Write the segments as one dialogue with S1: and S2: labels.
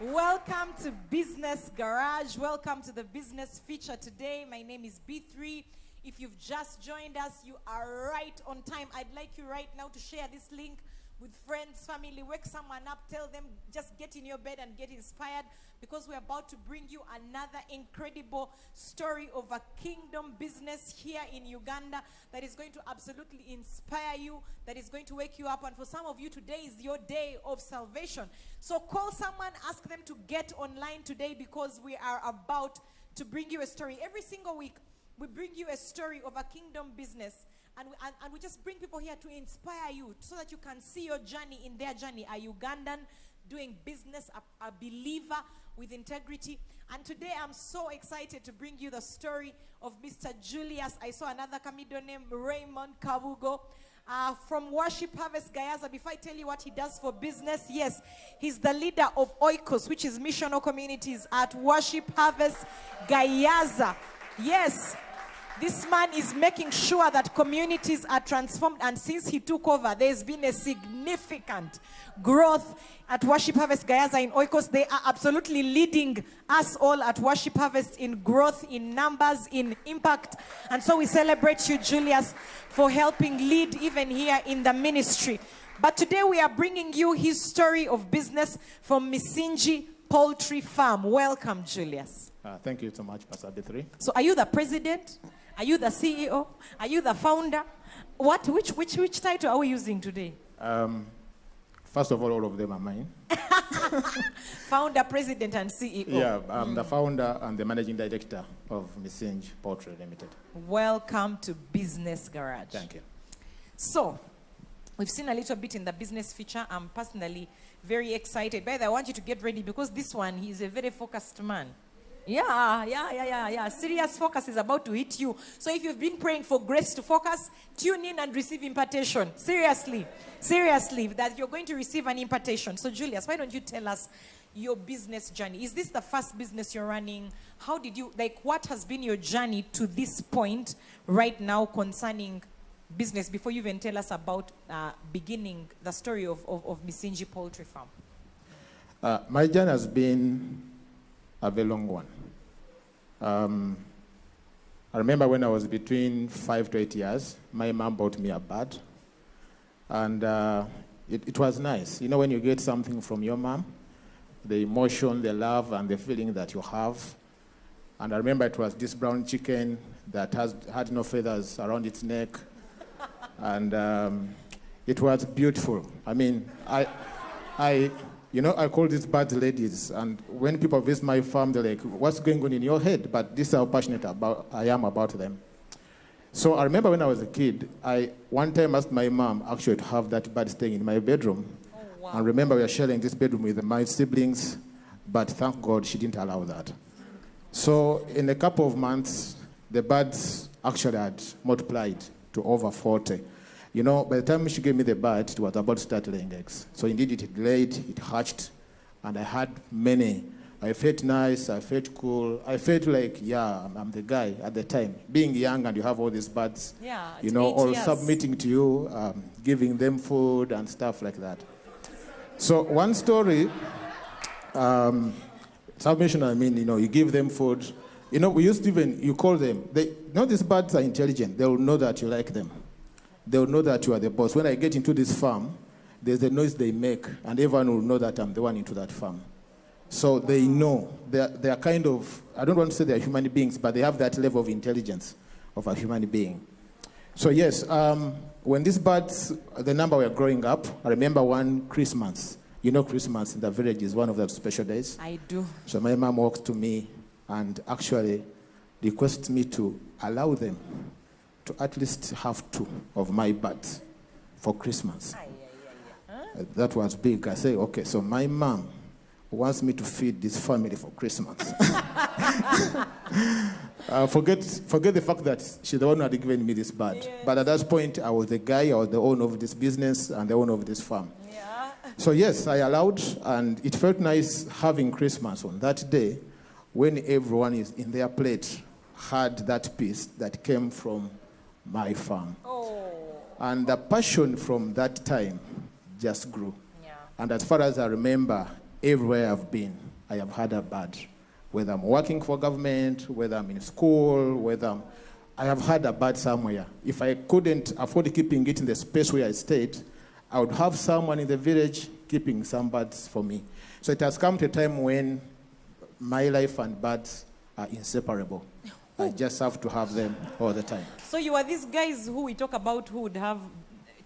S1: Welcome to Business Garage. Welcome to the business feature today. My name is B3. If you've just joined us, you are right on time. I'd like you right now to share this link with friends, family, wake someone up, tell them just get in your bed and get inspired, because we're about to bring you another incredible story of a kingdom business here in Uganda that is going to absolutely inspire you, that is going to wake you up. And for some of you, today is your day of salvation. So call someone, ask them to get online today, because we are about to bring you a story. Every single week, we bring you a story of a kingdom business. And we just bring people here to inspire you so that you can see your journey in their journey. A Ugandan doing business, a believer with integrity. And today I'm so excited to bring you the story of Mr. Julius. I saw another Kamido named Raymond Kabugo from Worship Harvest Gayaza. Before I tell you what he does for business, yes, he's the leader of Oikos, which is missional communities at Worship Harvest Gayaza. Yes. This man is making sure that communities are transformed, and since he took over, there's been a significant growth at Worship Harvest Gayaza in Oikos. They are absolutely leading us all at Worship Harvest in growth, in numbers, in impact. And so we celebrate you, Julius, for helping lead even here in the ministry. But today we are bringing you his story of business from Msingi Poultry Farm. Welcome, Julius.
S2: Thank you so much, Pastor B3.
S1: So are you the president? Are you the CEO? Are you the founder? Which title are we using today?
S2: First of all of them are mine.
S1: Founder, president, and CEO.
S2: Yeah, I'm the founder and the managing director of Msingi Poultry Limited.
S1: Welcome to Business Garage.
S2: Thank you.
S1: So, we've seen a little bit in the business feature. I'm personally very excited. By the way, I want you to get ready, because this one, he's a very focused man. Yeah. Serious focus is about to hit you. So if you've been praying for grace to focus, tune in and receive impartation. Seriously, that you're going to receive an impartation. So Julius, why don't you tell us your business journey? Is this the first business you're running? How did you, what has been your journey to this point right now concerning business, before you even tell us about beginning the story of Msingi Poultry Farm?
S2: My journey has been a very long one. I remember when I was between 5 to 8 years, my mom bought me a bird. And it was nice. You know, when you get something from your mom, the emotion, the love, and the feeling that you have. And I remember it was this brown chicken that had no feathers around its neck. And it was beautiful. I mean, I call these birds ladies, and when people visit my farm, they're like, what's going on in your head? But this is how passionate I am about them. So I remember when I was a kid, I one time asked my mom actually to have that bird staying in my bedroom. Oh, wow. And remember we were sharing this bedroom with my siblings, but thank God she didn't allow that. So in a couple of months, the birds actually had multiplied to over 40. You know, by the time she gave me the bird, it was about to start laying eggs. So indeed, it laid, it hatched, and I had many. I felt nice, I felt cool. I felt like, yeah, I'm the guy at the time. Being young and you have all these birds, all submitting to you, giving them food and stuff like that. So one story, submission, you give them food. You know, we used to you call them. These birds are intelligent. They will know that you like them. They will know that you are the boss. When I get into this farm, there's a noise they make, and everyone will know that I'm the one into that farm. So they know. They are kind of, I don't want to say they're human beings, but they have that level of intelligence of a human being. So yes, when these birds, the number were growing up, I remember one Christmas. You know, Christmas in the village is one of the special days.
S1: I do.
S2: So my mom walks to me and actually requests me to allow them to at least have 2 of my birds for Christmas. That was big. I say, okay, so my mom wants me to feed this family for Christmas. Forget the fact that she's the one who had given me this bird. Yes. But at that point, I was the guy, I was the owner of this business and the owner of this farm. Yeah. So yes, I allowed, and it felt nice having Christmas on that day when everyone is in their plate had that piece that came from my farm. Oh. And the passion from that time just grew. Yeah. And as far as I remember, everywhere I've been, I have had a bad. Whether I'm working for government, whether I'm in school, I have had a bad somewhere. If I couldn't afford keeping it in the space where I stayed, I would have someone in the village keeping some birds for me. So it has come to a time when my life and birds are inseparable. I just have to have them all the time.
S1: So you are these guys who we talk about who would have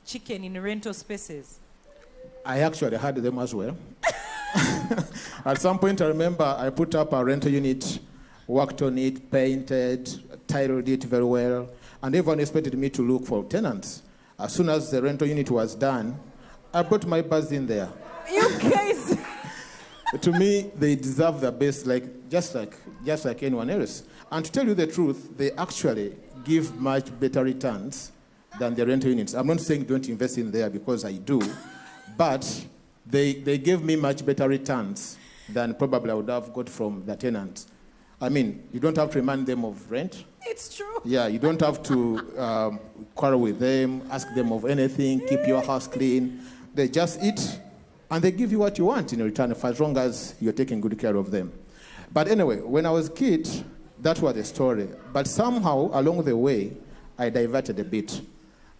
S1: chicken in rental spaces?
S2: I actually had them as well. At some point, I remember I put up a rental unit, worked on it, painted, titled it very well, and everyone expected me to look for tenants. As soon as the rental unit was done, I brought my birds in there.
S1: You guys!
S2: To me, they deserve the best, just like anyone else. And to tell you the truth, they actually give much better returns than the rental units. I'm not saying don't invest in there because I do, but they gave me much better returns than probably I would have got from the tenants. I mean, you don't have to remind them of rent.
S1: It's true.
S2: Yeah, you don't have to quarrel with them, ask them of anything, keep your house clean. They just eat, and they give you what you want in return, for as long as you're taking good care of them. But anyway, when I was a kid, that was the story. But somehow, along the way, I diverted a bit.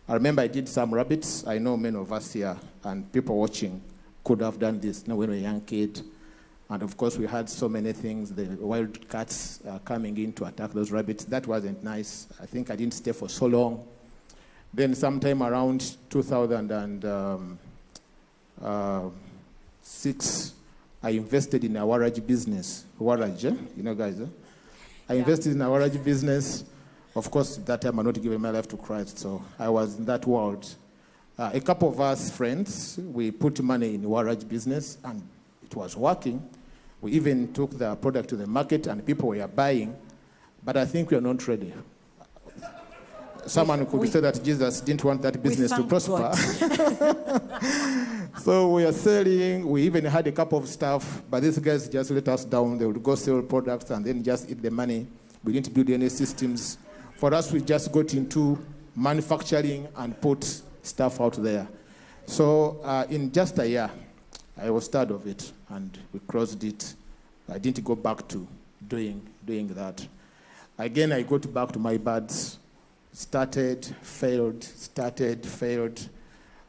S2: I remember I did some rabbits. I know many of us here and people watching could have done this when we were a young kid. And of course, we had so many things, the wild cats coming in to attack those rabbits. That wasn't nice. I think I didn't stay for so long. Then sometime around 2006, I invested in a warrage business. Warrage, you know, guys? I invested in a warrage business. Of course, that time I'm not giving my life to Christ, so I was in that world. A couple of us friends, we put money in warrage business, and it was working. We even took the product to the market, and people were buying, but I think we are not ready. Someone could say that Jesus didn't want that business to prosper. So we are selling. We even had a couple of staff, but these guys just let us down. They would go sell products and then just eat the money. We didn't build any systems. For us, we just got into manufacturing and put stuff out there. So in just a year, I was tired of it, and we closed it. I didn't go back to doing that. Again, I got back to my birds. Started, failed.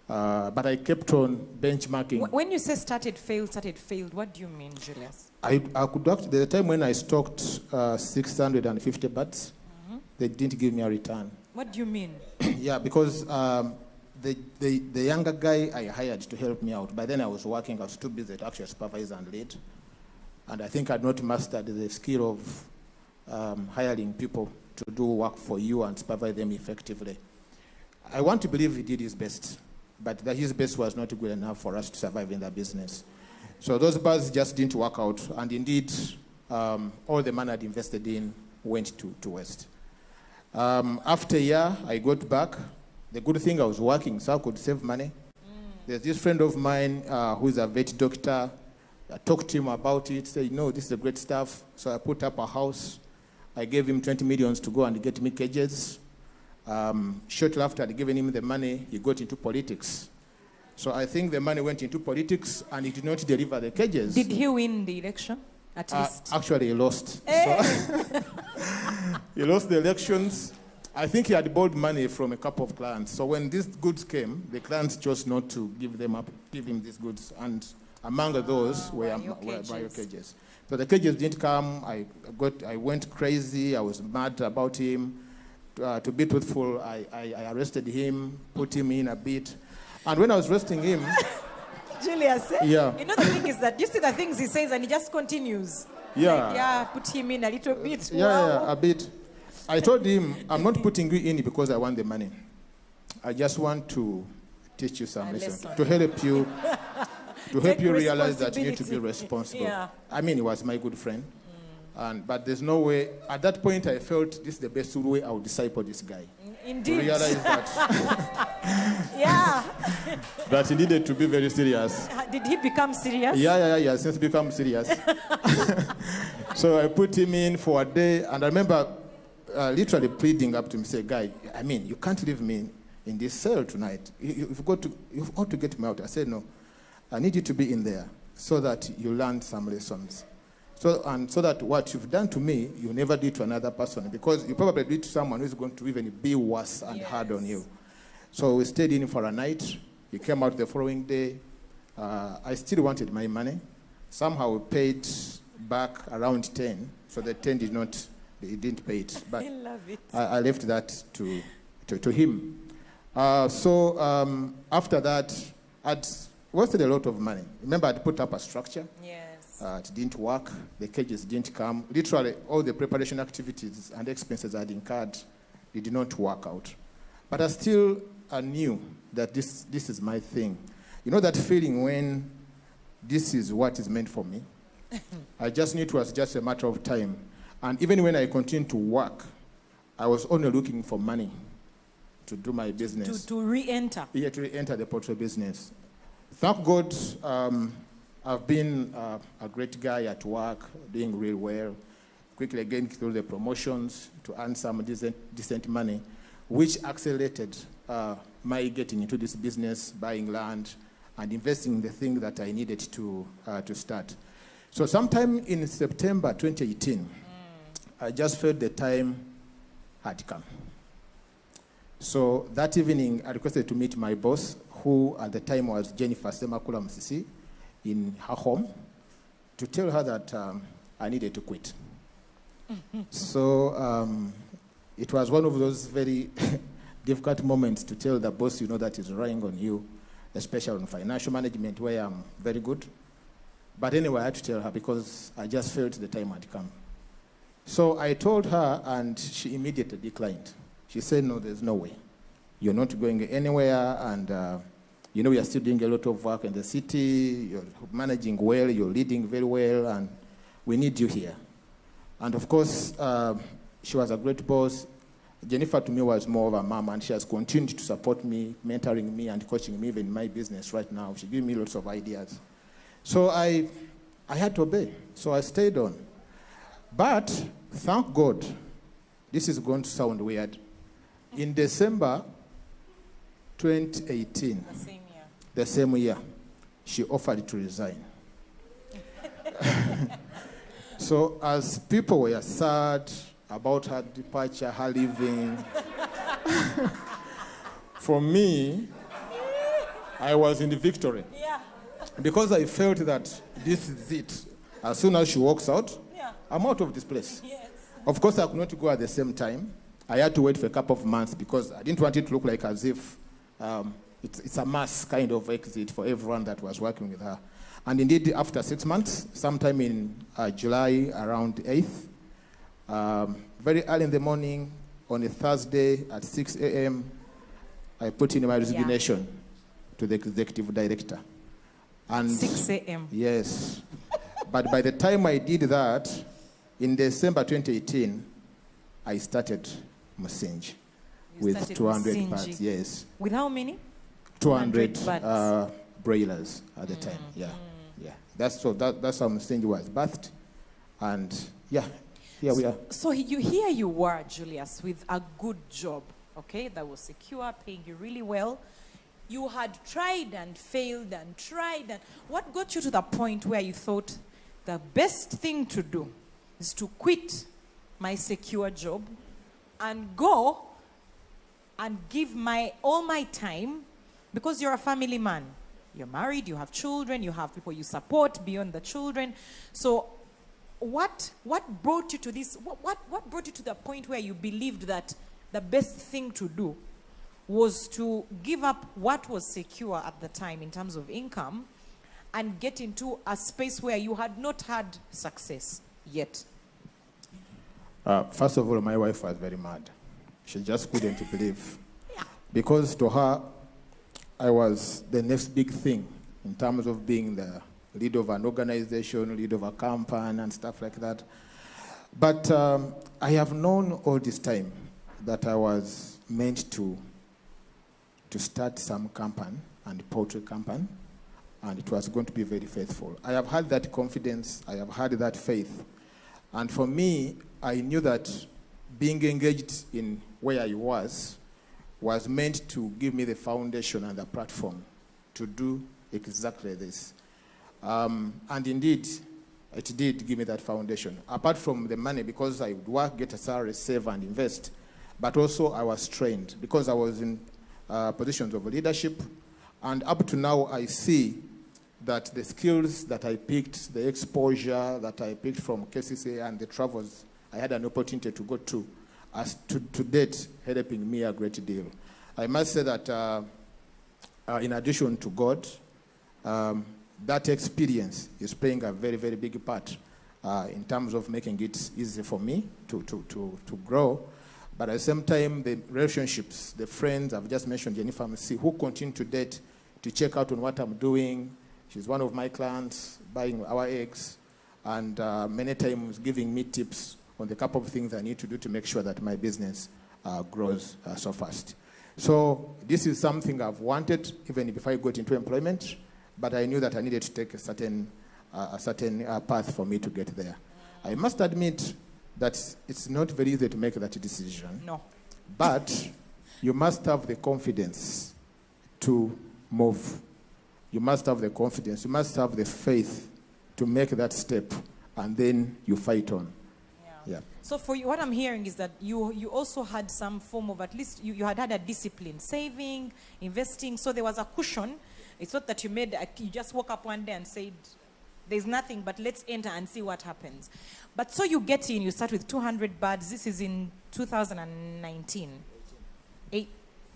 S2: But I kept on benchmarking.
S1: When you say started, failed, what do you mean, Julius?
S2: I could actually, the time when I stocked 650 birds, they didn't give me a return.
S1: What do you mean?
S2: Yeah, because the younger guy I hired to help me out, by then I was working, I was too busy to actually supervise and lead. And I think I'd not mastered the skill of hiring people to do work for you and supervise them effectively. I want to believe he did his best, but that his best was not good enough for us to survive in the business. So those birds just didn't work out, and indeed, all the money I'd invested in went to waste. After a year, I got back. The good thing, I was working, so I could save money. There's this friend of mine who's a vet doctor. I talked to him about it, said, no, this is a great stuff. So I put up a house. I gave him 20 million to go and get me cages. Shortly after I'd given him the money, he got into politics. So I think the money went into politics, and he did not deliver the cages.
S1: Did he win the election, at least?
S2: Actually, he lost.
S1: Hey.
S2: So he lost the elections. I think he had borrowed money from a couple of clients. So when these goods came, the clients chose not to give him these goods. And among those were bio cages. So the cages didn't come. I went crazy. I was mad about him. To be truthful, I arrested him, put him in a bit. And when I was arresting him...
S1: Julius,
S2: yeah.
S1: You know the thing is that you see the things he says and he just continues.
S2: Yeah.
S1: Put him in a little bit.
S2: Yeah, a bit. I told him, I'm not putting you in because I want the money. I just want to teach you some lessons, to help you, realize that you need to be responsible. Yeah. I mean, he was my good friend. But there's no way, at that point I felt this is the best way I would disciple this guy.
S1: Indeed.
S2: To realize that,
S1: yeah.
S2: that he needed to be very serious.
S1: Did he become serious?
S2: Yeah, since become serious. So I put him in for a day, and I remember literally pleading up to him, say, guy, I mean, you can't leave me in this cell tonight. You've got to get me out. I said, no, I need you to be in there. so that you learn some lessons. So that what you've done to me, you never do to another person, because you probably do to someone who's going to even be worse and hard on you. So we stayed in for a night. He came out the following day. I still wanted my money. Somehow we paid back around 10. So the 10 he didn't pay it. But
S1: I love it.
S2: I left that to him. After that, I'd wasted a lot of money. Remember, I'd put up a structure.
S1: Yes.
S2: It didn't work. The cages didn't come. Literally, all the preparation activities and expenses I'd incurred, they did not work out. But I knew that this is my thing. You know that feeling when this is what is meant for me? I just knew it was just a matter of time. And even when I continued to work, I was only looking for money to do my business.
S1: To re-enter.
S2: Yeah, to re-enter the poultry business. Thank God, I've been a great guy at work, doing real well, quickly getting through the promotions to earn some decent money, which accelerated my getting into this business, buying land, and investing in the thing that I needed to start. So sometime in September 2018, I just felt the time had come. So that evening, I requested to meet my boss, who at the time was Jennifer Semakula Msisi, in her home, to tell her that I needed to quit. So it was one of those very difficult moments to tell the boss, that is relying on you, especially on financial management, where I'm very good. But anyway, I had to tell her because I just felt the time had come. So I told her, and she immediately declined. She said, no, there's no way. You're not going anywhere, and we are still doing a lot of work in the city. You're managing well, you're leading very well, and we need you here. And of course, she was a great boss. Jennifer to me was more of a mom, and she has continued to support me, mentoring me and coaching me even in my business right now. She gave me lots of ideas. So I had to obey. So I stayed on. But thank God, this is going to sound weird. In December 2018, the same year, she offered to resign. So as people were sad about her departure, her leaving, for me, I was in the victory.
S1: Yeah.
S2: Because I felt that this is it. As soon as she walks out,
S1: Yeah.
S2: I'm out of this place.
S1: Yes.
S2: Of course, I could not go at the same time. I had to wait for a couple of months because I didn't want it to look like as if it's a mass kind of exit for everyone that was working with her. And indeed, after 6 months, sometime in July, around 8th, very early in the morning, on a Thursday at 6 a.m., I put in my resignation to the executive director. And
S1: 6 a.m.
S2: Yes. But by the time I did that, in December 2018, I started Msingi with 200 parts. Yes.
S1: With how many?
S2: 200 broilers at the time. Yeah. That's how Msingi was birthed. And here we are.
S1: So here you were, Julius, with a good job, okay, that was secure, paying you really well. You had tried and failed and tried. And what got you to the point where you thought the best thing to do is to quit my secure job and go and give all my time, because you're a family man. You're married, you have children, you have people you support beyond the children. So what brought you to this? What brought you to the point where you believed that the best thing to do was to give up what was secure at the time in terms of income and get into a space where you had not had success yet?
S2: First of all, my wife was very mad. She just couldn't believe. Because to her, I was the next big thing in terms of being the lead of an organization, lead of a company, and stuff like that. But I have known all this time that I was meant to start some company, and poultry company, and it was going to be very faithful. I have had that confidence, I have had that faith. And for me, I knew that being engaged in where I was meant to give me the foundation and the platform to do exactly this. And indeed, it did give me that foundation. Apart from the money, because I would work, get a salary, save, and invest, but also I was trained because I was in positions of leadership. And up to now, I see that the skills that I picked, the exposure that I picked from KCCA and the travels I had an opportunity to go to, as to date, helping me a great deal. I must say that in addition to God, that experience is playing a very, very big part in terms of making it easy for me to grow. But at the same time, the relationships, the friends, I've just mentioned Jennifer MC, who continue to date, to check out on what I'm doing. She's one of my clients, buying our eggs, and many times giving me tips on the couple of things I need to do to make sure that my business grows so fast. So this is something I've wanted even before I got into employment, but I knew that I needed to take a certain path for me to get there. I must admit that it's not very easy to make that decision.
S1: No.
S2: But you must have the confidence to move. You must have the confidence. You must have the faith to make that step, and then you fight on. Yeah.
S1: So for you, what I'm hearing is that you also had some form of, at least you had a discipline, saving, investing. So there was a cushion. It's not that you just woke up one day and said, there's nothing, but let's enter and see what happens. But so you get in, you start with 200 birds. This is in 2019.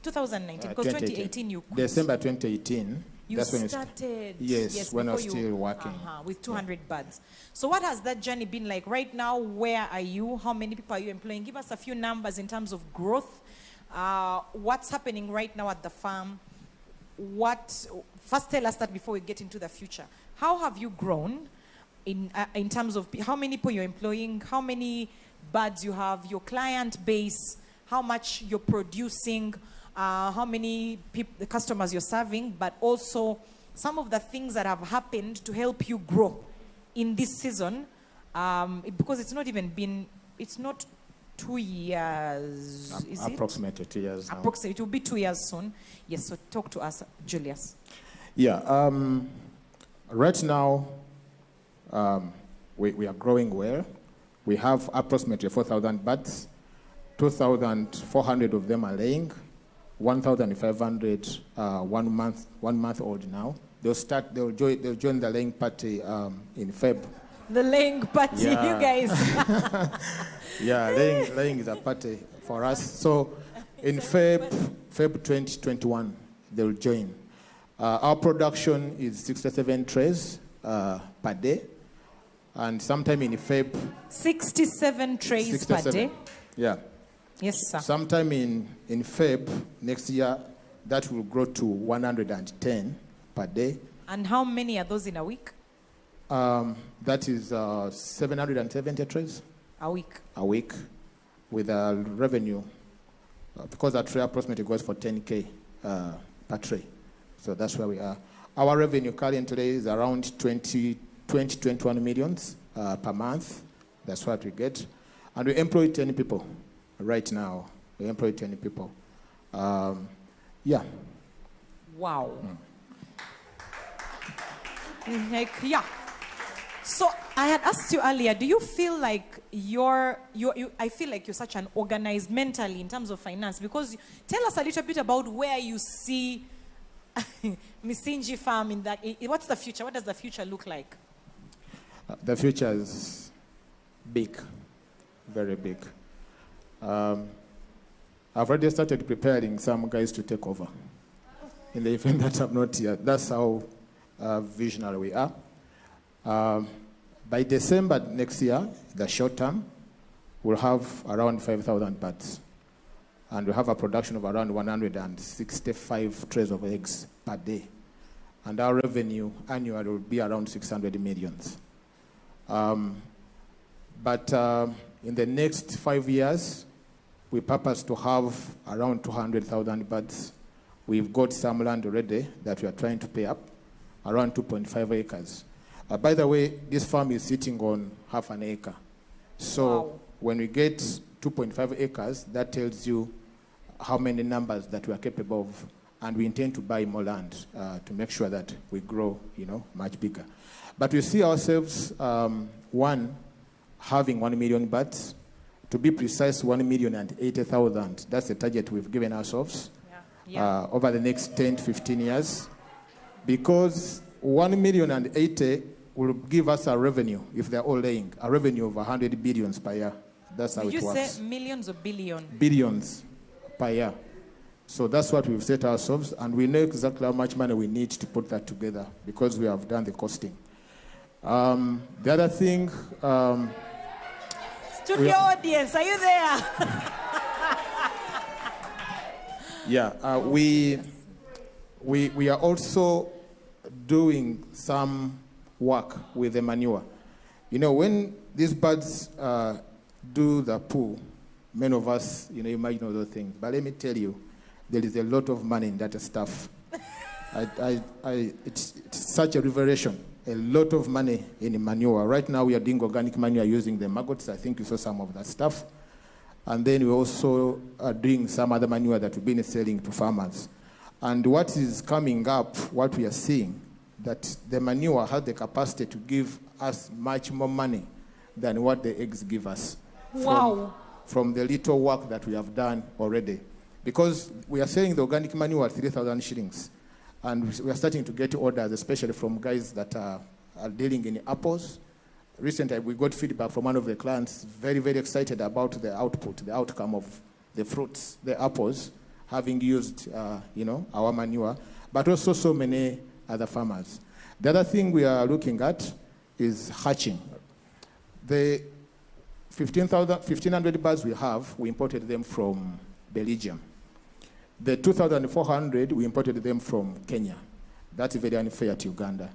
S1: 2019, because 2018 you quit.
S2: December 2018.
S1: You started.
S2: Yes, when I was still working.
S1: With 200 birds. So what has that journey been like? Right now, where are you? How many people are you employing? Give us a few numbers in terms of growth. What's happening right now at the farm? First tell us that before we get into the future. How have you grown in terms of how many people you're employing, how many birds you have, your client base, how much you're producing, how many the customers you're serving, but also some of the things that have happened to help you grow in this season, because it's not 2 years, is it?
S2: Approximately 2 years now.
S1: Approximately, it will be 2 years soon. Yes, so talk to us, Julius.
S2: Yeah, right now, we are growing well. We have approximately 4,000 birds. 2,400 of them are laying. 1,500 one month old now. They'll join the laying party in Feb.
S1: The laying party,
S2: yeah.
S1: You guys.
S2: Yeah, laying is a party for us. So in Feb 2021, they'll join. Our production is 67 trays per day. And sometime in Feb...
S1: 67 trays
S2: 67.
S1: per day?
S2: Yeah.
S1: Yes, sir.
S2: Sometime in Feb next year, that will grow to 110 per day.
S1: And how many are those in a week?
S2: That is 770 trays.
S1: A week? A
S2: week, with a revenue, because a tray approximately goes for 10K per tray. So that's where we are. Our revenue currently is around 21 millions per month. That's what we get. And we employ 10 people right now. We employ 10 people. Yeah.
S1: Wow. Yeah. So I had asked you earlier, do you feel like I feel like you're such an organized mentally in terms of finance? Because tell us a little bit about where you see Msingi farm in that. What's the future? What does the future look like?
S2: The future is big, very big. I've already started preparing some guys to take over in the event that I'm not here. That's how visionary we are. By December next year, the short term, we'll have around 5,000 birds. And we have a production of around 165 trays of eggs per day. And our revenue annually will be around 600 millions. But in the next 5 years, we purpose to have around 200,000 birds. We've got some land already that we are trying to pay up, around 2.5 acres. By the way, this farm is sitting on half an acre. So when we get 2.5 acres, that tells you how many numbers that we are capable of and we intend to buy more land to make sure that we grow, much bigger. But we see ourselves, having 1 million birds. To be precise, 1,080,000. That's the target we've given ourselves over the next 10 to 15 years. Because 1,080,000 will give us a revenue, if they're all laying, a revenue of 100 billions per year. That's how it works.
S1: Did you say millions or billion?
S2: Billions per year. So that's what we've set ourselves, and we know exactly how much money we need to put that together because we have done the costing. The other thing...
S1: Studio audience, are you there?
S2: We are also doing some work with the manure. When these birds do the poo, many of us, you might know those things. But let me tell you, there is a lot of money in that stuff. It's such a revelation. A lot of money in manure. Right now we are doing organic manure using the maggots. I think you saw some of that stuff. And then we also are doing some other manure that we've been selling to farmers. And what is coming up, what we are seeing, that the manure has the capacity to give us much more money than what the eggs give us.
S1: Wow.
S2: From the little work that we have done already. Because we are selling the organic manure at 3,000 shillings. And we are starting to get orders, especially from guys that are dealing in apples. Recently, we got feedback from one of the clients, very, very excited about the output, the outcome of the fruits, the apples, having used, our manure, but also so many other farmers. The other thing we are looking at is hatching. The 1,500 birds we have, we imported them from Belgium. The 2,400, we imported them from Kenya. That's very unfair to Uganda.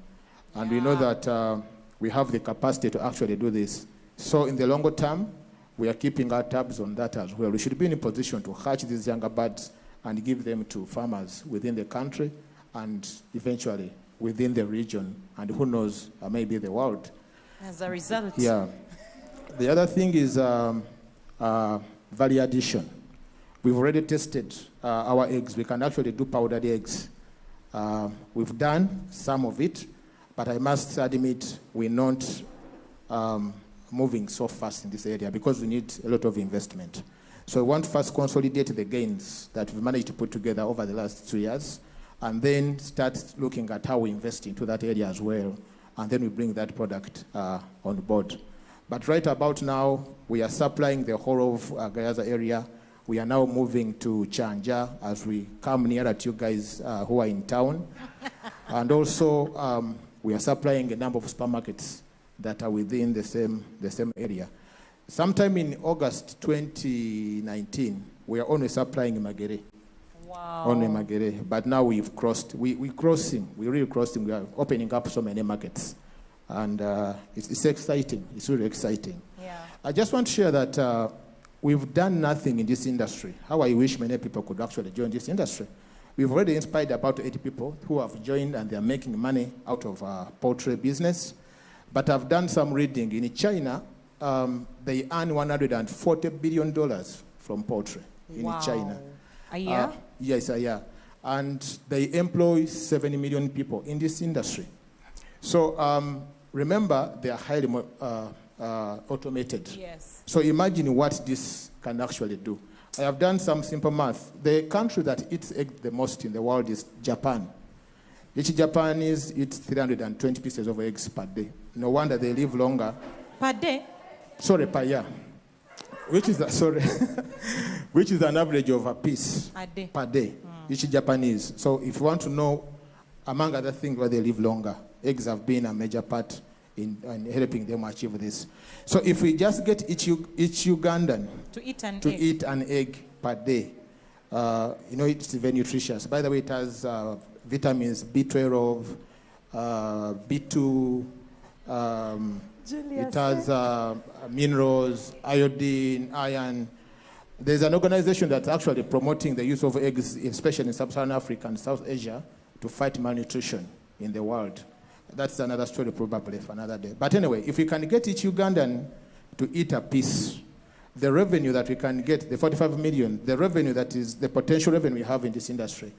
S2: And we know that we have the capacity to actually do this. So in the longer term, we are keeping our tabs on that as well. We should be in a position to hatch these younger birds and give them to farmers within the country and eventually within the region, and who knows, maybe the world.
S1: As a result.
S2: Yeah. The other thing is value addition. We've already tested our eggs. We can actually do powdered eggs. We've done some of it, but I must admit we're not moving so fast in this area because we need a lot of investment. So we want to first consolidate the gains that we've managed to put together over the last 2 years, and then start looking at how we invest into that area as well, and then we bring that product on board. But right about now, we are supplying the whole of Gayaza area. We are now moving to Chanja as we come nearer to you guys who are in town. And also, we are supplying a number of supermarkets that are within the same area. Sometime in August 2019, we are only supplying Magere.
S1: Wow.
S2: Only Magere. But now we've crossed. We're crossing. We're really crossing. We are opening up so many markets. And it's exciting. It's really exciting.
S1: Yeah.
S2: I just want to share that we've done nothing in this industry. How I wish many people could actually join this industry. We've already inspired about 80 people who have joined, and they're making money out of poultry business. But I've done some reading. In China, they earn $140 billion from poultry in China.
S1: A year?
S2: Yes, a year. And they employ 70 million people in this industry. So remember, they are highly automated.
S1: Yes.
S2: So imagine what this can actually do. I have done some simple math. The country that eats egg the most in the world is Japan. Each Japanese eats 320 pieces of eggs per day. No wonder they live longer.
S1: Per day?
S2: Sorry, per year. Which is which is an average of a piece per day. Each Japanese. So if you want to know, among other things, where they live longer, eggs have been a major part in helping them achieve this. So if we just get each Ugandan
S1: to
S2: eat an egg per day, it's very nutritious. By the way, it has vitamins B12, B2, it has minerals, iodine, iron. There's an organization that's actually promoting the use of eggs, especially in sub-Saharan Africa and South Asia, to fight malnutrition in the world. That's another story probably for another day. But anyway, if we can get each Ugandan to eat a piece, the revenue that we can get, the 45 million, the revenue that is the potential revenue we have in this industry,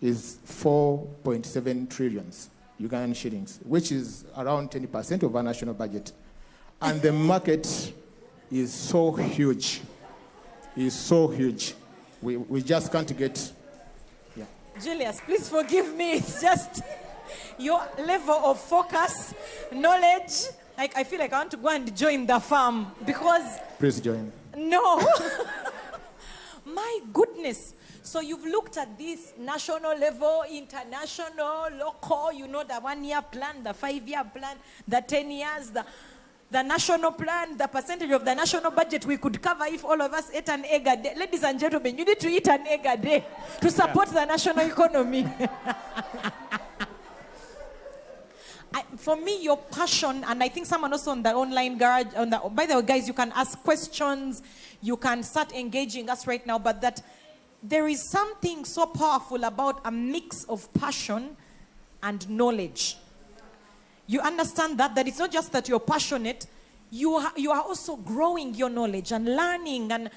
S2: is 4.7 trillions Ugandan shillings, which is around 20% of our national budget. And the market is so huge. It's so huge. We just can't get... Yeah.
S1: Julius, please forgive me. It's just your level of focus, knowledge. Like, I feel like I want to go and join the farm because...
S2: Please join.
S1: No. My goodness. So you've looked at this national level, international, local, you know, the 1-year plan, the 5-year plan, the 10 years, the national plan, the percentage of the national budget we could cover if all of us ate an egg a day. Ladies and gentlemen, you need to eat an egg a day to support the national economy. For me, your passion, and I think someone also on the online garage, by the way, guys, you can ask questions, you can start engaging us right now, but that there is something so powerful about a mix of passion and knowledge. You understand that it's not just that you're passionate, you are also growing your knowledge and learning and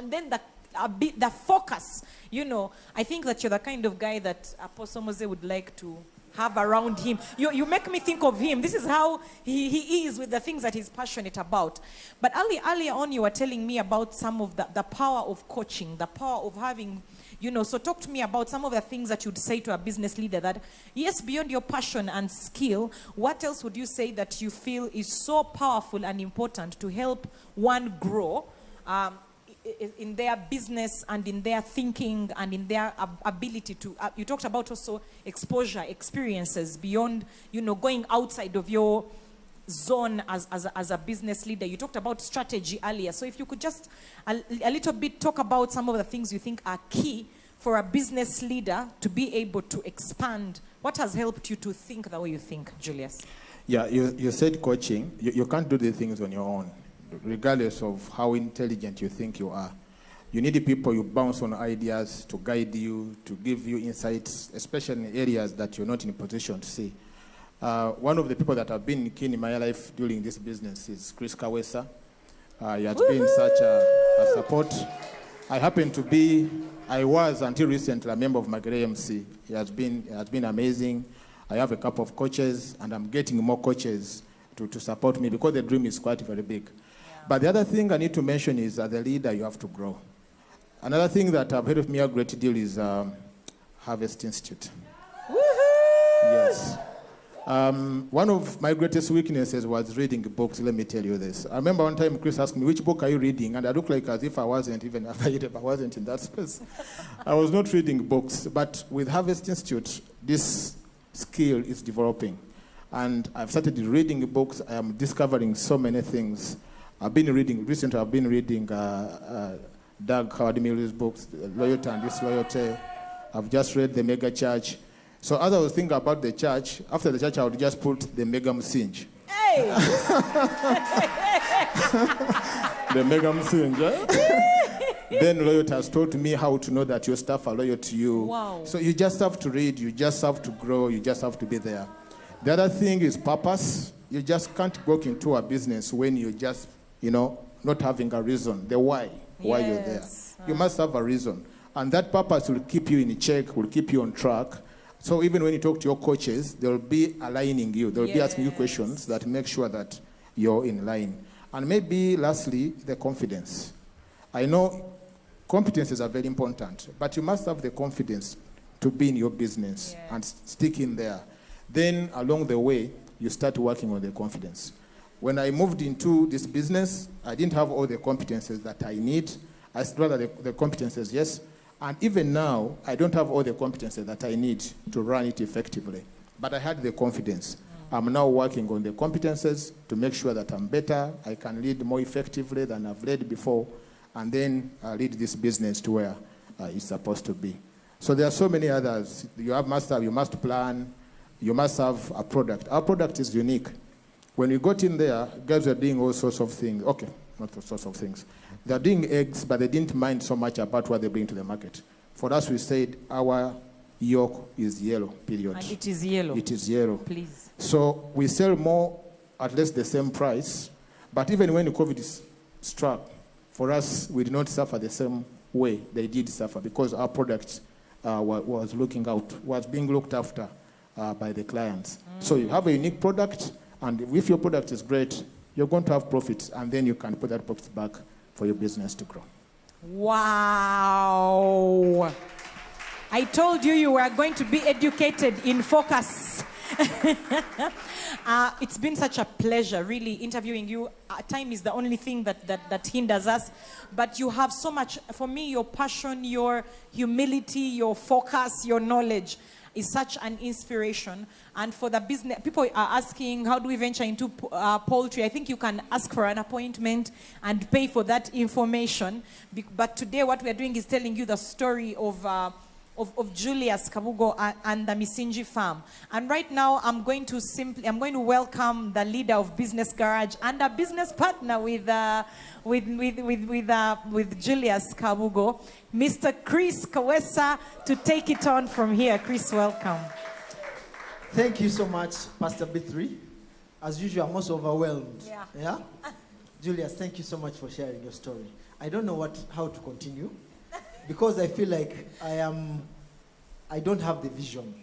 S1: then the focus. You know, I think that you're the kind of guy that Apostle Mose would like to have around him. You make me think of him. This is how he is with the things that he's passionate about. But earlier on, you were telling me about some of the power of coaching, the power of having, you know, so talk to me about some of the things that you'd say to a business leader that, yes, beyond your passion and skill, what else would you say that you feel is so powerful and important to help one grow in their business and in their thinking and in their ability to, you talked about also exposure, experiences beyond, you know, going outside of your zone as a business leader. You talked about strategy earlier. So if you could just a little bit talk about some of the things you think are key for a business leader to be able to expand. What has helped you to think the way you think, Julius?
S2: Yeah, you said coaching. You can't do the things on your own, regardless of how intelligent you think you are. You need the people you bounce on ideas to guide you, to give you insights, especially in areas that you're not in a position to see. One of the people that have been keen in my life during this business is Chris Kawesa. He has been such a support. I was until recently a member of Magere MC. It has been amazing. I have a couple of coaches, and I'm getting more coaches to support me because the dream is quite very big. Yeah. But the other thing I need to mention is as a leader, you have to grow. Another thing that have helped me a great deal is Harvest Institute.
S1: Woohoo!
S2: Yes. One of my greatest weaknesses was reading books, let me tell you this. I remember one time Chris asked me, which book are you reading? And I looked like as if I wasn't even available. I wasn't in that space. I was not reading books. But with Harvest Institute, this skill is developing. And I've started reading books. I am discovering so many things. Recently I've been reading Doug Howard Miller's books, Loyalty and Disloyalty. I've just read The Mega Church. So as I was thinking about the church, after the church I would just put the Mega Msingi.
S1: Hey!
S2: The Mega Msingi. Then Loyalty has taught me how to know that your staff are loyal to you.
S1: Wow.
S2: So you just have to read, you just have to grow, you just have to be there. The other thing is purpose. You just can't go into a business when you're just, not having a reason, the why you're there. You must have a reason. And that purpose will keep you in check, will keep you on track. So even when you talk to your coaches, they'll be aligning you. They'll be asking you questions that make sure that you're in line. And maybe lastly, the confidence. I know competences are very important, but you must have the confidence to be in your business and stick in there. Then along the way, you start working on the confidence. When I moved into this business, I didn't have all the competences that I need. I still had the competences, yes. And even now, I don't have all the competences that I need to run it effectively. But I had the confidence. I'm now working on the competences to make sure that I'm better, I can lead more effectively than I've led before, and then lead this business to where it's supposed to be. So there are so many others. You must plan, you must have a product. Our product is unique. When we got in there, guys were doing all sorts of things. Okay, not all sorts of things. They're doing eggs, but they didn't mind so much about what they bring to the market. For us, we said our yolk is yellow, period.
S1: And it is yellow.
S2: It is yellow.
S1: Please.
S2: So we sell more at least the same price. But even when COVID struck, for us, we did not suffer the same way they did suffer because our product was being looked after by the clients. So you have a unique product, and if your product is great, you're going to have profits, and then you can put that profits back for your business to grow.
S1: Wow. I told you were going to be educated in focus. It's been such a pleasure, really, interviewing you. Time is the only thing that hinders us. But you have so much, for me, your passion, your humility, your focus, your knowledge is such an inspiration. And for the business, people are asking, how do we venture into poultry? I think you can ask for an appointment and pay for that information. But today what we are doing is telling you the story of Julius Kabugo and the Msingi farm. And right now I'm going to welcome the leader of Business Garage and a business partner with Julius Kabugo, Mr. Chris Kawesa, to take it on from here. Chris, welcome.
S3: Thank you so much, Pastor B3. As usual, I'm also overwhelmed. Yeah? Julius, thank you so much for sharing your story. I don't know how to continue, because I feel like I don't have the vision.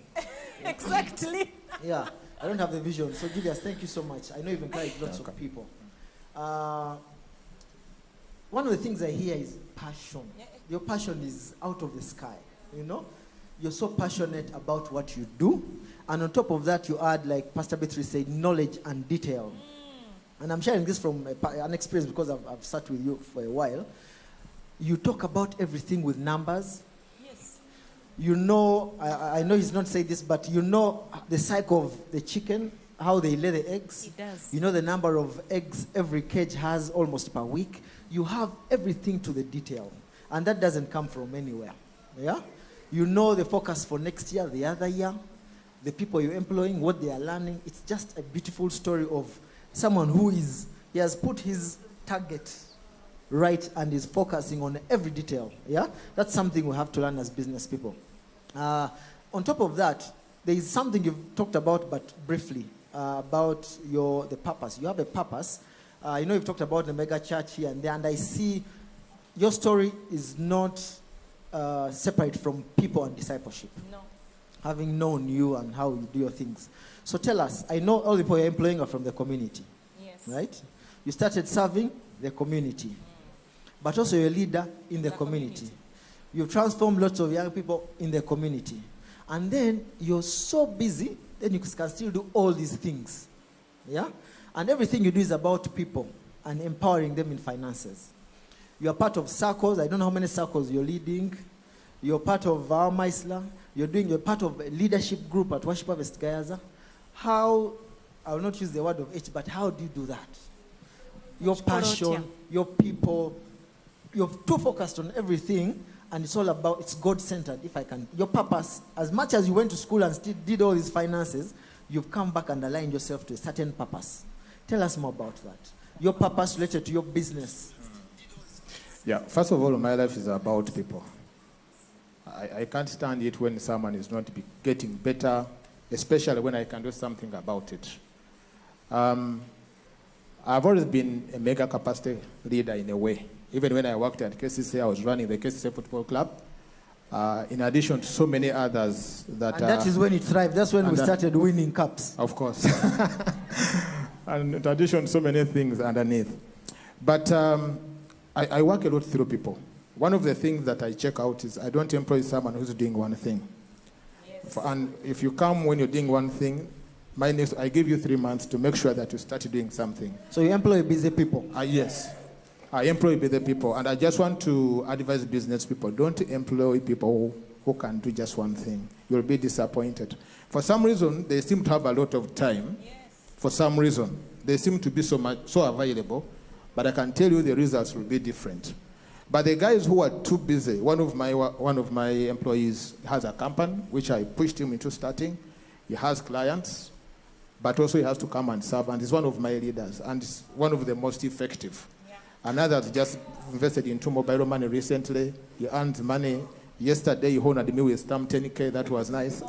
S1: Exactly.
S3: Yeah, I don't have the vision. So Julius, thank you so much. I know you've encouraged lots of people. One of the things I hear is passion. Your passion is out of the sky, you know? You're so passionate about what you do. And on top of that, you add, like Pastor Betri said, knowledge and detail. And I'm sharing this from an experience because I've sat with you for a while. You talk about everything with numbers.
S1: Yes.
S3: You know, I know he's not saying this, but you know the cycle of the chicken, how they lay the eggs.
S1: It does.
S3: You know the number of eggs every cage has almost per week. You have everything to the detail. And that doesn't come from anywhere. Yeah? You know the focus for next year, the other year, the people you're employing, what they are learning. It's just a beautiful story of someone he has put his target right and is focusing on every detail. Yeah? That's something we have to learn as business people. On top of that, there is something you've talked about, but briefly, about the purpose. You have a purpose. You know, you've talked about the mega church here and there, and I see your story is not separate from people and discipleship.
S1: No.
S3: Having known you and how you do your things. So tell us, I know all the people you're employing are from the community.
S1: Yes.
S3: Right? You started serving the community. But also you're a leader in the community. You've transformed lots of young people in the community. And then you're so busy, then you can still do all these things. Yeah? And everything you do is about people and empowering them in finances. You're part of circles. I don't know how many circles you're leading. You're part of our Maisla. You're part of a leadership group at Worship Harvest Gayaza. How, I will not use the word of H, but how do you do that? Your passion, your people, you're too focused on everything, and it's all about, it's God-centered, if I can. Your purpose, as much as you went to school and still did all these finances, you've come back and aligned yourself to a certain purpose. Tell us more about that. Your purpose related to your business.
S2: Yeah, first of all, my life is about people. I can't stand it when someone is not getting better, especially when I can do something about it. I've always been a mega capacity leader in a way. Even when I worked at KCC, I was running the KCC Football Club. In addition to so many others that...
S3: And that is when it thrived. That's when we started winning cups.
S2: Of course. And in addition to so many things underneath. But I work a lot through people. One of the things that I check out is I don't employ someone who's doing one thing. Yes. And if you come when you're doing one thing, I give you 3 months to make sure that you start doing something.
S3: So you employ busy people?
S2: Yes. I employ busy people. And I just want to advise business people, don't employ people who can do just one thing. You'll be disappointed. For some reason, they seem to have a lot of time. Yes. For some reason. They seem to be so available. But I can tell you the results will be different. But the guys who are too busy, one of my employees has a company, which I pushed him into starting. He has clients, but also he has to come and serve, and he's one of my leaders, and he's one of the most effective. Yeah. Another just invested into mobile money recently. He earned money. Yesterday, he honored me with some 10K. That was nice.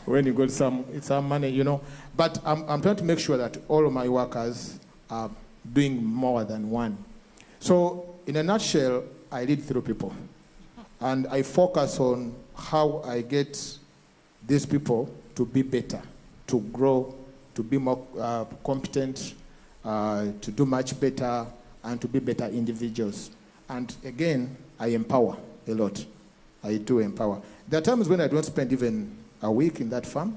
S2: When you got some money, you know. But I'm trying to make sure that all of my workers are doing more than one. So, in a nutshell, I lead through people. And I focus on how I get these people to be better, to grow, to be more competent, to do much better, and to be better individuals. And again, I empower a lot. I do empower. There are times when I don't spend even a week in that farm,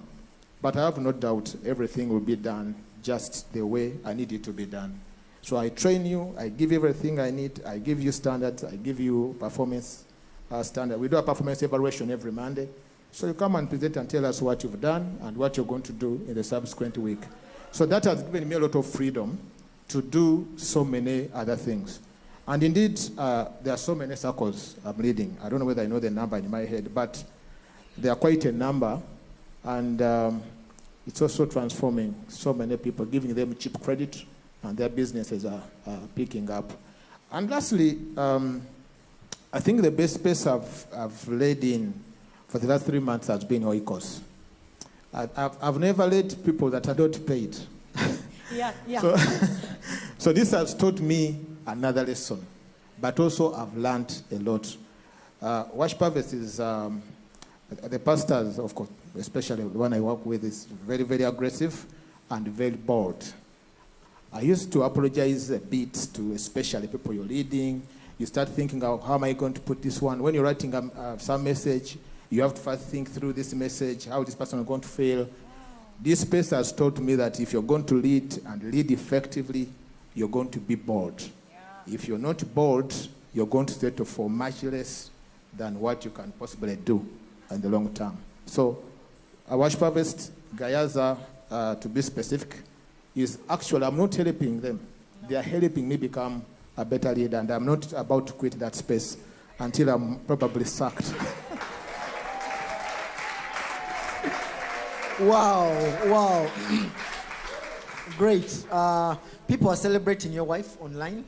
S2: but I have no doubt everything will be done just the way I need it to be done. So I train you, I give you everything I need, I give you standards, I give you performance standard. We do a performance evaluation every Monday. So you come and present and tell us what you've done and what you're going to do in the subsequent week. So that has given me a lot of freedom to do so many other things. And indeed, there are so many circles I'm leading. I don't know whether I know the number in my head, but there are quite a number. And it's also transforming so many people, giving them cheap credit, and their businesses are picking up. And lastly, I think the best space I've led in for the last 3 months has been Oikos. I've never led people that are not paid.
S1: Yeah.
S2: So this has taught me another lesson, but also I've learned a lot. Worship Harvest is, the pastors, of course, especially the one I work with, is very, very aggressive and very bold. I used to apologize a bit to especially people you're leading. You start thinking, how am I going to put this one? When you're writing some message, you have to first think through this message, how this person is going to feel. This space has taught me that if you're going to lead and lead effectively, you're going to be bold. Yeah. If you're not bold, you're going to settle for much less than what you can possibly do in the long term. So, our Worship Harvest, Gayaza, to be specific, is actually, I'm not helping them. They are helping me become a better leader, and I'm not about to quit that space until I'm probably sacked.
S3: Wow. Great. People are celebrating your wife online.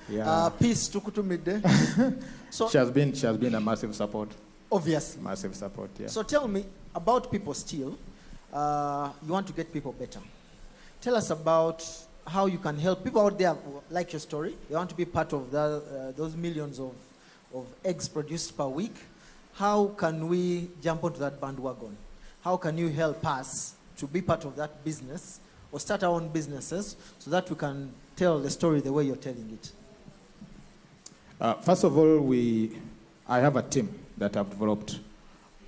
S3: Yeah. Peace to Kutumide. So
S2: she has been a massive support.
S3: Obvious.
S2: Massive support, yeah.
S3: So tell me about people still. You want to get people better. Tell us about how you can help people out there like your story. They want to be part of those millions of eggs produced per week. How can we jump onto that bandwagon? How can you help us to be part of that business or start our own businesses so that we can tell the story the way you're telling it?
S2: First of all, I have a team that I've developed,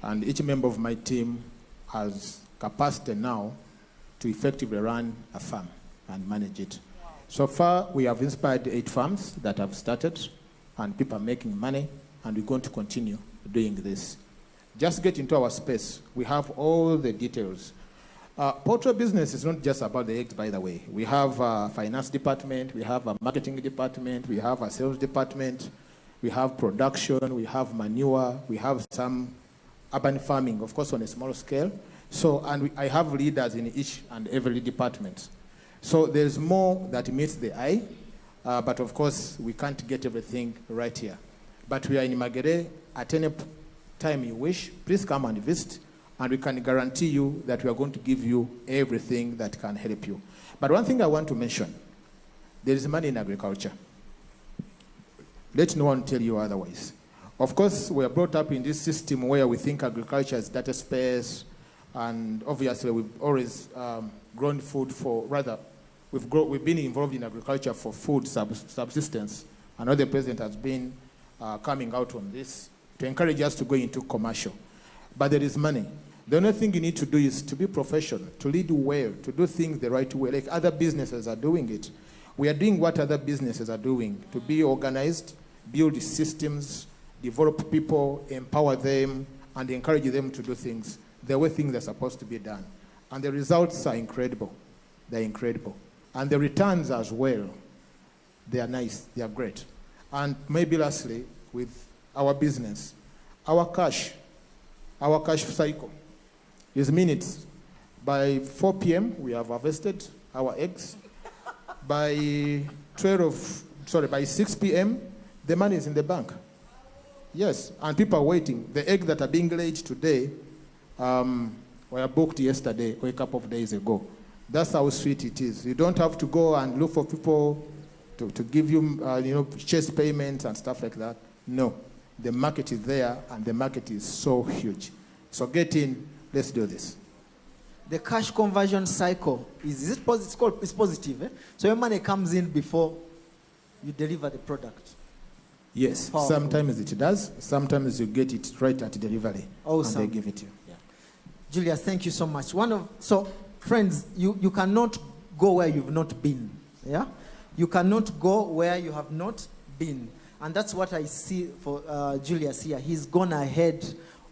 S2: and each member of my team has capacity now to effectively run a farm and manage it. Wow. So far, we have inspired 8 farms that have started, and people are making money, and we're going to continue doing this. Just get into our space. We have all the details. Poultry business is not just about the eggs, by the way. We have a finance department, we have a marketing department, we have a sales department, we have production, we have manure, we have some urban farming, of course, on a small scale. So, and I have leaders in each and every department. So there's more that meets the eye, but of course, we can't get everything right here. But we are in Magere. At any time you wish, please come and visit, and we can guarantee you that we are going to give you everything that can help you. But one thing I want to mention, there is money in agriculture. Let no one tell you otherwise. Of course, we are brought up in this system where we think agriculture is data space, and obviously we've always grown food for, rather, we've been involved in agriculture for food subsistence. I know the president has been coming out on this to encourage us to go into commercial. But there is money. The only thing you need to do is to be professional, to lead well, to do things the right way, like other businesses are doing it. We are doing what other businesses are doing, to be organized, build systems, develop people, empower them, and encourage them to do things the way things are supposed to be done. And the results are incredible. They're incredible. And the returns as well, they are nice, they are great. And maybe lastly, with our business, our cash cycle is minutes. By 4 p.m., we have harvested our eggs. By 6 p.m., the money is in the bank. Yes, and people are waiting. The eggs that are being laid today were booked yesterday or a couple of days ago. That's how sweet it is. You don't have to go and look for people to give you, chase payments and stuff like that. No. The market is there, and the market is so huge. So get in, let's do this.
S3: The cash conversion cycle is it positive? It's positive. Eh? So your money comes in before you deliver the product.
S2: Yes,
S3: Powerful.
S2: sometimes it does. Sometimes you get it right at delivery,
S3: Awesome.
S2: and they give it to you.
S3: Yeah. Julius, thank you so much. So friends, you cannot go where you've not been. Yeah? You cannot go where you have not been. And that's what I see for Julius here. He's gone ahead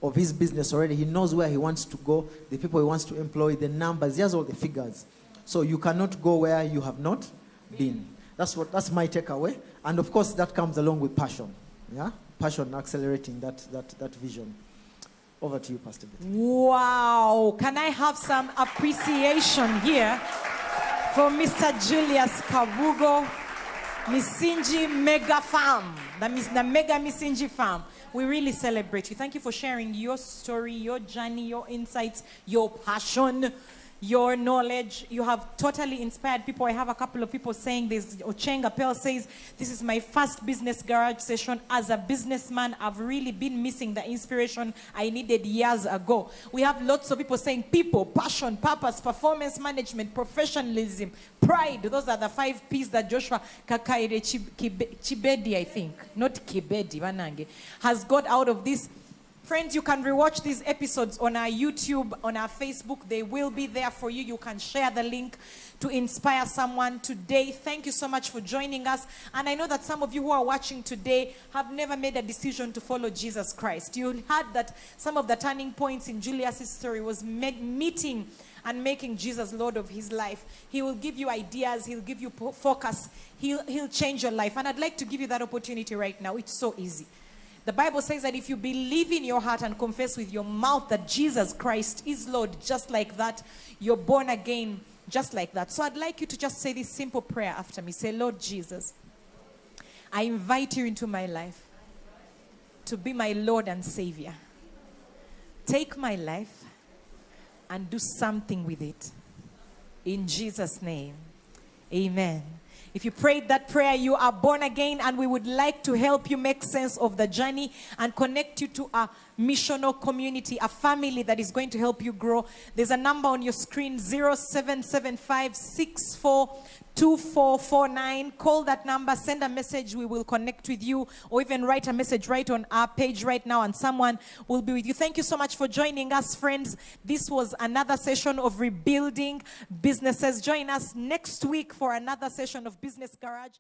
S3: of his business already. He knows where he wants to go, the people he wants to employ, the numbers. He has all the figures. So you cannot go where you have not been. That's my takeaway. And of course, that comes along with passion. Yeah? Passion accelerating that vision. Over to you, Pastor Betty.
S1: Wow. Can I have some appreciation here for Mr. Julius Kabugo, Msingi Mega Farm, the Mega Msingi Farm. We really celebrate you. Thank you for sharing your story, your journey, your insights, your passion, your knowledge. You have totally inspired people. I have a couple of people saying this. Ocheng Appel says, this is my first business garage session. As a businessman, I've really been missing the inspiration I needed years ago. We have lots of people saying people, passion, purpose, performance management, professionalism, pride. Those are the 5 P's that Joshua Kakaire Chibedi, I think, not Kibedi, Wanange, has got out of this. Friends, you can rewatch these episodes on our YouTube, on our Facebook. They will be there for you. You can share the link to inspire someone today. Thank you so much for joining us. And I know that some of you who are watching today have never made a decision to follow Jesus Christ. You heard that some of the turning points in Julius' story was meeting and making Jesus Lord of his life. He will give you ideas. He'll give you focus. He'll change your life. And I'd like to give you that opportunity right now. It's so easy. The Bible says that if you believe in your heart and confess with your mouth that Jesus Christ is Lord, just like that, you're born again, just like that. So I'd like you to just say this simple prayer after me. Say, Lord Jesus, I invite you into my life to be my Lord and Savior. Take my life and do something with it. In Jesus' name, amen. If you prayed that prayer, you are born again, and we would like to help you make sense of the journey and connect you to a missional community, a family that is going to help you grow. There's a number on your screen, 0775642449. Call that number, send a message, we will connect with you, or even write a message right on our page right now, and someone will be with you. Thank you so much for joining us, friends. This was another session of Rebuilding Businesses. Join us next week for another session of Business Garage.